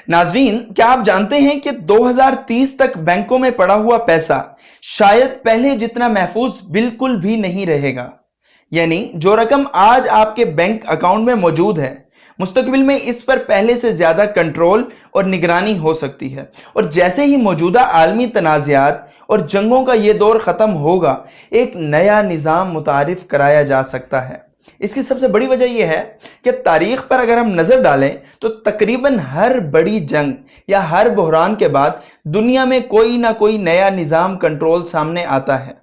नाजरीन, क्या आप जानते हैं कि 2030 तक बैंकों में पड़ा हुआ पैसा शायद पहले जितना महफूज बिल्कुल भी नहीं रहेगा। यानी जो रकम आज आपके बैंक अकाउंट में मौजूद है, मुस्तकबिल में इस पर पहले से ज्यादा कंट्रोल और निगरानी हो सकती है। और जैसे ही मौजूदा आलमी तनाज़ात और जंगों का ये दौर खत्म होगा, एक नया निज़ाम मुतारिफ कराया जा सकता है। इसकी सबसे बड़ी वजह यह है कि तारीख पर अगर हम नजर डालें तो तकरीबन हर बड़ी जंग या हर बहरान के बाद दुनिया में कोई ना कोई नया निज़ाम कंट्रोल सामने आता है।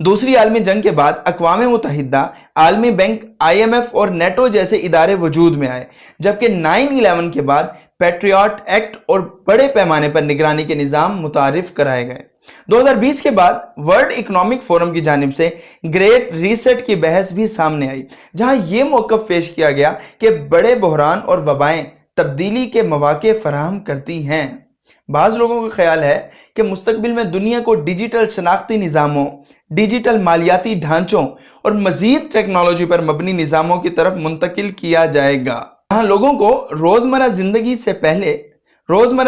दूसरी आलमी जंग के बाद अक़वाम मुत्तहिदा, आलमी बैंक, IMF और नेटो जैसे इदारे वजूद में आए, जबकि 9/11 के बाद पैट्रियट एक्ट और बड़े पैमाने पर निगरानी के निज़ाम मुतारिफ कराए गए। 2020 के बाद वर्ल्ड इकोनॉमिक फोरम की जानिब से ग्रेट रीसेट की बहस भी सामने आई, जहां यह मौक़िफ़ पेश किया गया कि बड़े बहरान और वबाएं तब्दीली के मौके फराहम करती हैं। बाज़ लोगों का ख्याल है कि मुस्तकबिल में दुनिया को डिजिटल शनाख्ती निज़ामों, डिजिटल मालियाती ढांचों और मजीद टेक्नोलॉजी पर मबनी निज़ामों की तरफ मुंतकिल किया जाएगा, जहां लोगों को रोजमर्रा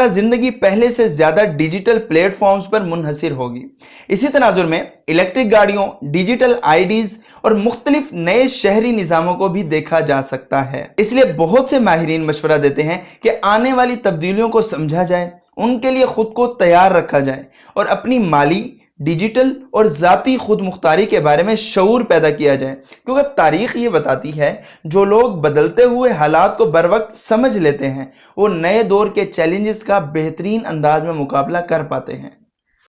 जिंदगी पहले से ज्यादा डिजिटल प्लेटफॉर्म्स पर मुनहसिर होगी। इसी तनाजुर में इलेक्ट्रिक गाड़ियों, डिजिटल आईडीज और मुख्तलिफ नए शहरी निज़ामों को भी देखा जा सकता है। इसलिए बहुत से माहिरीन मशवरा देते हैं कि आने वाली तब्दीलियों को समझा जाए, उनके लिए खुद को तैयार रखा जाए और अपनी माली, डिजिटल और ज़ाती खुद मुख्तारी के बारे में शऊर पैदा किया जाए। क्योंकि तारीख ये बताती है, जो लोग बदलते हुए हालात को बर वक्त समझ लेते हैं, वो नए दौर के चैलेंजेस का बेहतरीन अंदाज में मुकाबला कर पाते हैं।